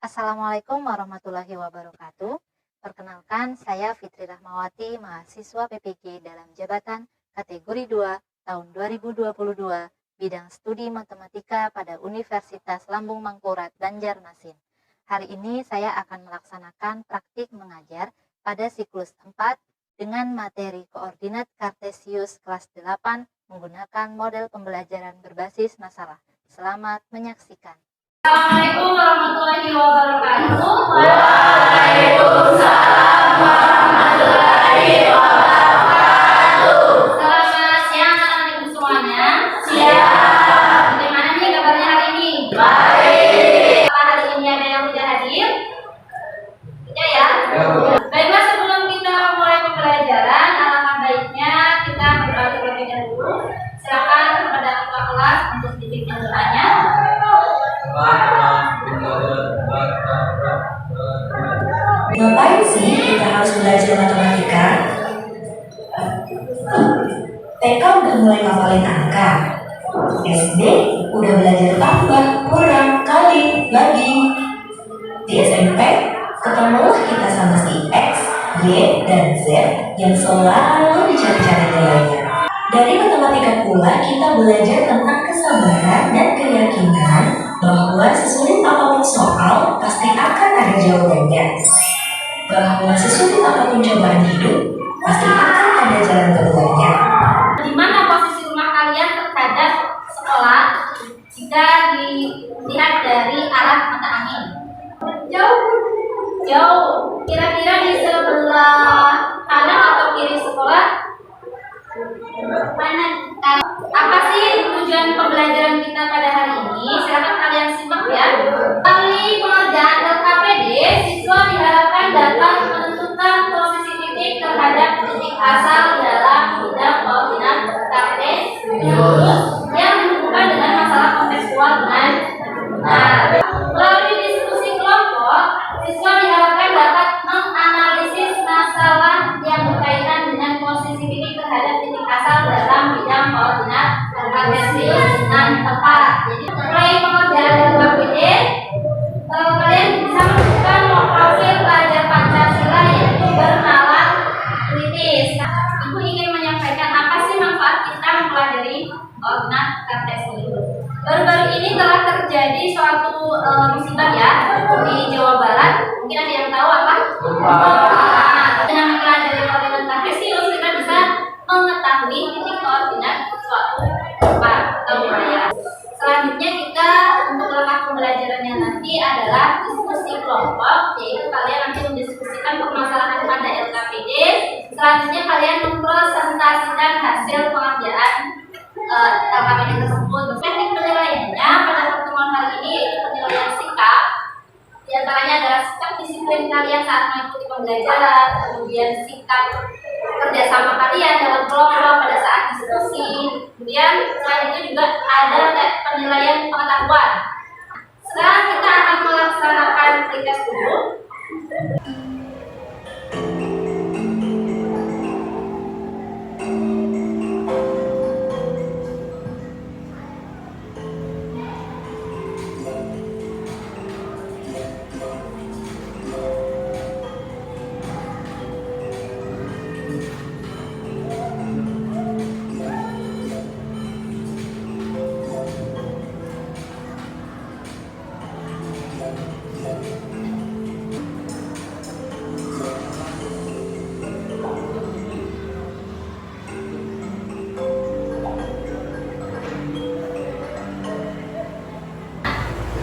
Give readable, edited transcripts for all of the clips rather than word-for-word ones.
Assalamualaikum warahmatullahi wabarakatuh. Perkenalkan, saya Fitri Rahmawati, mahasiswa PPG dalam jabatan kategori 2 tahun 2022, bidang studi matematika pada Universitas Lambung Mangkurat, Banjarmasin. Hari ini saya akan melaksanakan praktik mengajar pada siklus 4 dengan materi koordinat kartesius kelas 8 menggunakan model pembelajaran berbasis masalah. Selamat menyaksikan. Assalamualaikum warahmatullahi wabarakatuh. Waalaikumsalam warahmatullahi wabarakatuh. Selamat siang anak-anak semuanya. Siang. Bagaimana nih kabarnya hari ini? Baik. Apa hari ini ada yang tidak hadir? Tidak ya? Baiklah, sebelum kita mulai pembelajaran, alangkah baiknya kita berdoa terlebih dahulu. Silakan kepada ketua kelas untuk dipimpin doanya. Ngapain sih kita harus belajar matematika? TK udah mulai ngapalin angka, SD udah belajar tambah, kurang, kali, bagi. Di SMP ketemulah kita sama si X, Y, dan Z yang selalu dicari-cari nilainya. Dari matematika pula kita belajar tentang kesabaran dan keyakinan bahwa sesulit apapun soal pasti akan ada jawabannya. Bahwa sesulit apapun cobaan hidup pasti akan ada jalan keluarnya. Di mana posisi rumah kalian terhadap sekolah jika dilihat dari arah mata angin? Jauh. Kira-kira di sebelah kanan atau kiri sekolah? Mana? Apa sih tujuan pembelajaran kita pada hari ini? Silakan kalian simak ya. Melalui pengerjaan LKPD, siswa diharapkan dapat menentukan posisi titik terhadap titik asal dalam bidang koordinat kartesius yang dihubungkan dengan masalah kontekstual dengan benar. Melalui diskusi kelompok, siswa diharapkan dapat menganalisis masalah yang berkaitan dengan posisi titik terhadap titik asal dalam bidang koordinat kartesius dengan tepat. Jadi mulai pengerjaan LKPD, kalian bisa menemukan profil pelajar Pancasila yaitu bernalar kritis. Ibu ingin menyampaikan apa sih manfaat kita mempelajari koordinat kartesius. Baru-baru ini telah terjadi suatu musibah ya di Jawa Barat. Mungkin ada yang tahu apa? Dengan mempelajari koordinat kartesius kita bisa mengetahui titik koordinat suatu tempat atau wilayah. Selanjutnya kita untuk lepas pembelajarannya nanti adalah diskusi kelompok, yaitu kalian nanti mendiskusikan permasalahan pada LKPD. Selanjutnya kalian mempresentasikan hasil pengerjaan LKPD tersebut. Teknik penilaiannya pada pertemuan hari ini yaitu penilaian sikap. Di antaranya adalah sikap disiplin kalian saat mengikuti pembelajaran, kemudian sikap kerjasama kalian dalam kelompok pada saat diskusi. Kemudian selain itu juga ada penilaian pengetahuan. Sekarang kita akan melaksanakan pretest dulu.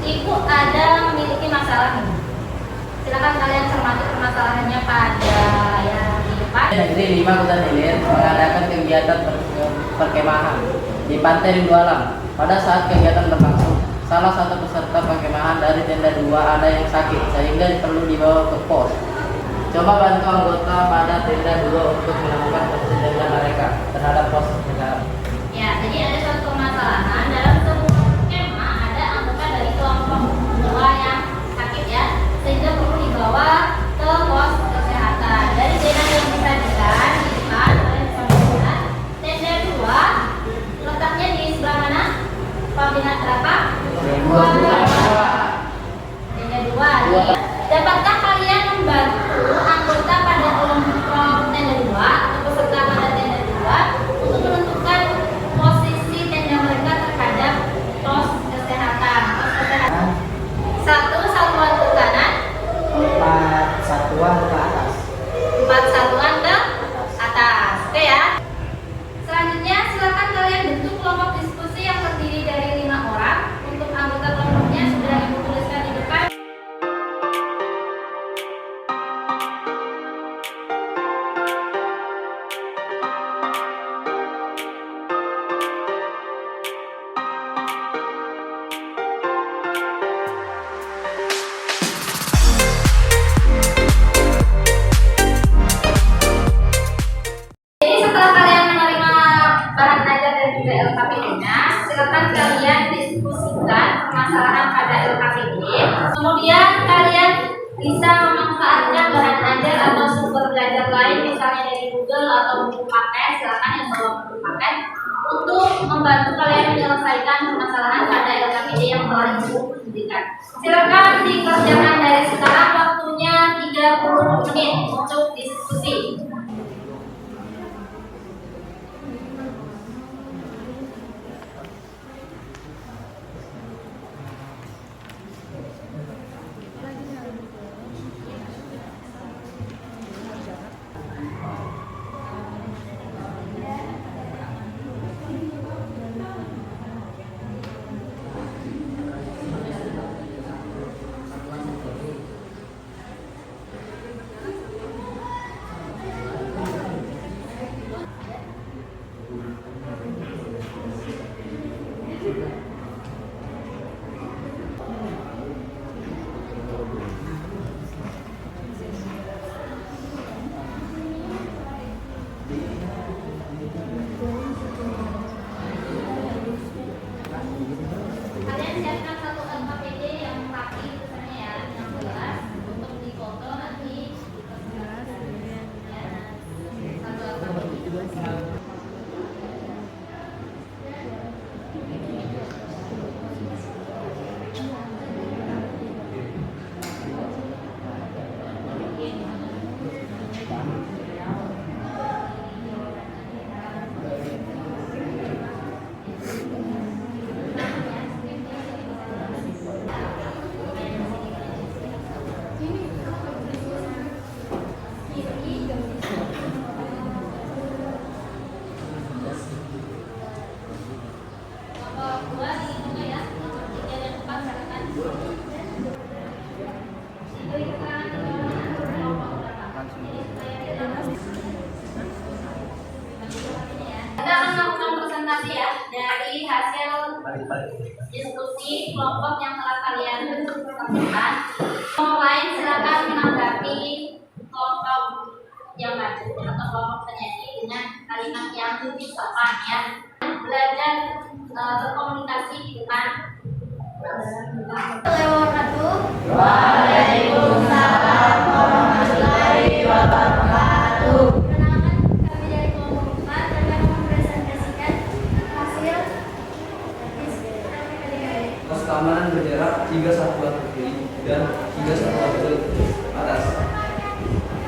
Ibu ada memiliki masalah ini. Silakan kalian cermati permasalahannya pada yang di depan. Negeri 5 Kota Hilir mengadakan kegiatan perkemahan di Pantai Rindu Alam. Pada saat kegiatan berlangsung, salah satu peserta perkemahan dari tenda 2 ada yang sakit sehingga perlu dibawa ke pos. Coba bantu anggota pada tenda 2 untuk menemukan posisi tenda mereka terhadap pos sekarang. Ya, jadi ada suatu permasalahan dalam sebuah skema ada anggota dari kelompok 2 yang sakit ya, sehingga perlu dibawa ke pos kesehatan. Dari tenda yang disajikan di depan, kalian bisa melihat tenda 2 letaknya di sebelah mana? Koordinat berapa? Dua. Tenda 2. satuan ke atas. 4 satuan ke atas. Oke ya. Selanjutnya silakan kalian bentuk kelompok diskusi yang terdiri dari 5 orang. Untuk anggota kelompoknya sudah ibu tuliskan di depan. Jadi setelah kalian menerima bahan ajar dan juga LKPD-nya, silakan kalian diskusikan permasalahan pada LKPD. Kemudian kalian bisa memanfaatkan bahan ajar atau sumber belajar lain, misalnya dari Google atau buku paket. Silakan yang bawa buku paket untuk membantu kalian menyelesaikan permasalahan pada LKPD yang telah ibu berikan. Silakan dikerjakan dari sekarang, waktunya 30 menit untuk diskusi. Kalian siapkan satu LKPD yang rapi tulisannya ya, yang jelas untuk difoto nanti ya. Satu LKPD. Kita akan melakukan presentasi ya dari hasil diskusi kelompok yang telah kalian lakukan. Kelompok lain silakan menanggapi kelompok yang maju atau kelompok penyaji dengan kalimat yang lebih sopan ya. Belajar berkomunikasi di depan. Waalaikumsalam warahmatullahi wabarakatuh. Kami dari kelompok 4 akan mempresentasikan hasil Pos keamanan berjarak 3 satuan ke kiri dan 3 satuan ke atas.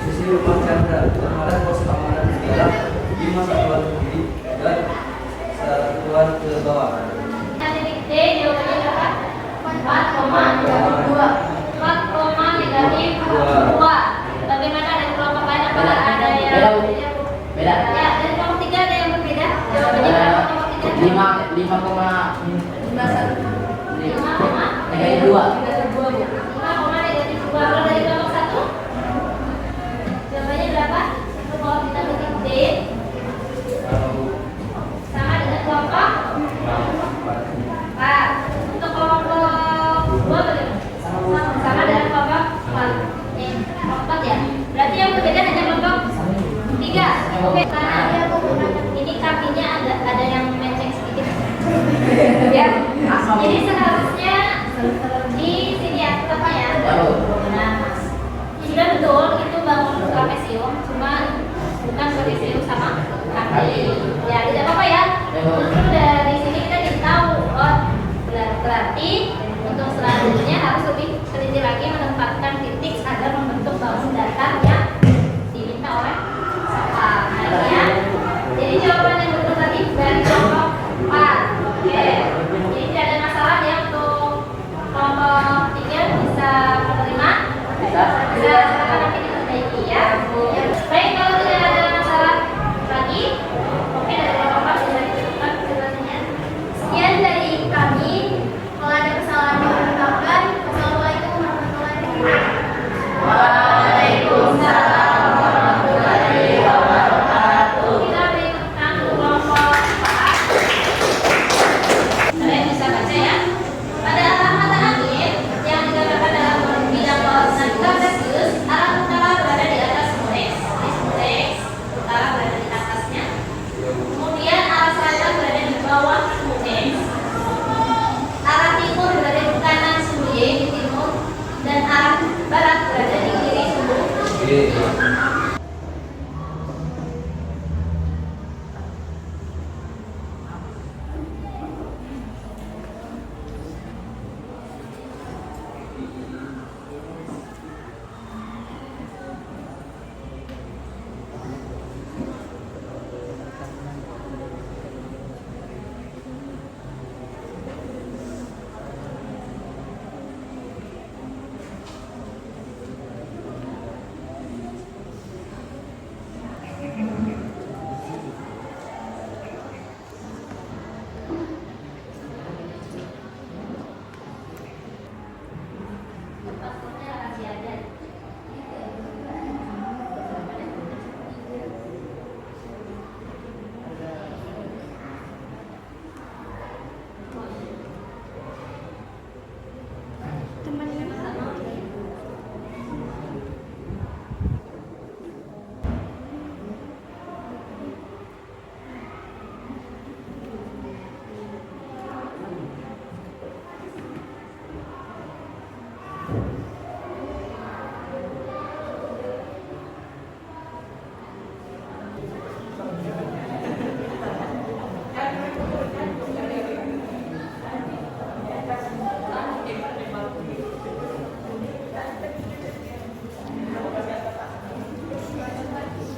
Sisi rumah Chandra berada pos keamanan berjarak 5 satuan ke kiri dan 1 satuan ke bawah. titik D jawabannya berapa? 4,2. 4,2. Bagaimana dari kelompok lain? Apakah ada yang Beda. Ya, dari kelompok 3 ada yang berbeda? Jawabannya berapa kelompok 3? 5,2. 5,-2. Kalau dari kelompok 1? Jawabannya berapa? Untuk kalau kita titik D sama dengan kelompok 4. Untuk kelompok 2 bagaimana? Sama dengan kelompok 4. Kelompok 4 ya. Berarti yang berbeda hanya kelompok 3. Oke, karena ini kakinya ada yang menceng sedikit. Ya. Jadi seharusnya di sini ya, apa ya? Nah, sudah betul itu bangun trapesium, cuma bukan trapesium sama kaki. Ya, tidak apa-apa ya. Justru dari sini kita jadi tahu, oh berarti untuk selanjutnya harus lebih teliti lagi menempatkan titik agar membentuk bangun datar yang diminta oleh soal. Nah, ini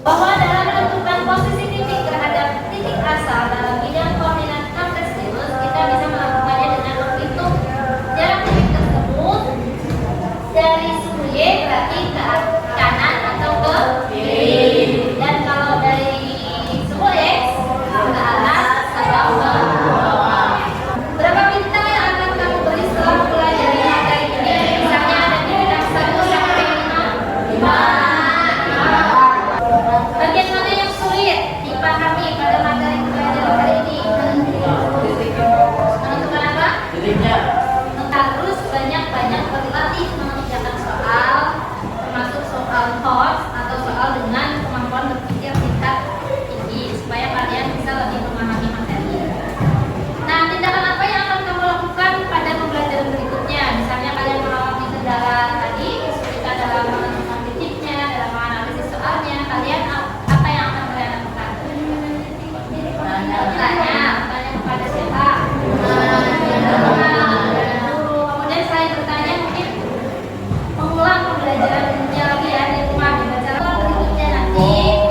Bahwa dalam menentukan posisi titik terhadap titik asal dalam bidang koordinat kartesius, kita bisa melakukannya dengan menghitung jarak titik tersebut dari sumbu Y berarti ke kanan atau ke kiri, dan kalau dari sumbu X ke atas atau ke bawah. Berapa bintang yang akan kamu beri setelah mempelajari materi ini? Misalnya ada di bidang 1 sampai 5. Bagian mana yang sulit dipahami pada materi pelajaran kali ini? Menentukan apa? Titiknya. Harus banyak-banyak berlatih mengerjakan soal, termasuk soal HOS atau soal dengan kemampuan berpikir tingkat tinggi, supaya kalian bisa lebih memahami materi. Nah, tindakan apa yang akan kamu lakukan pada pembelajaran berikutnya? Misalnya kalian mengalami kendala tadi, kesulitan dalam menentukan titiknya, dalam menganalisis soalnya, kalian apa yang akan kalian lakukan? Tanya kepada siapa? Kemudian selain bertanya, mungkin mengulang pembelajarannya lagi ya di rumah, dibaca berikutnya nanti.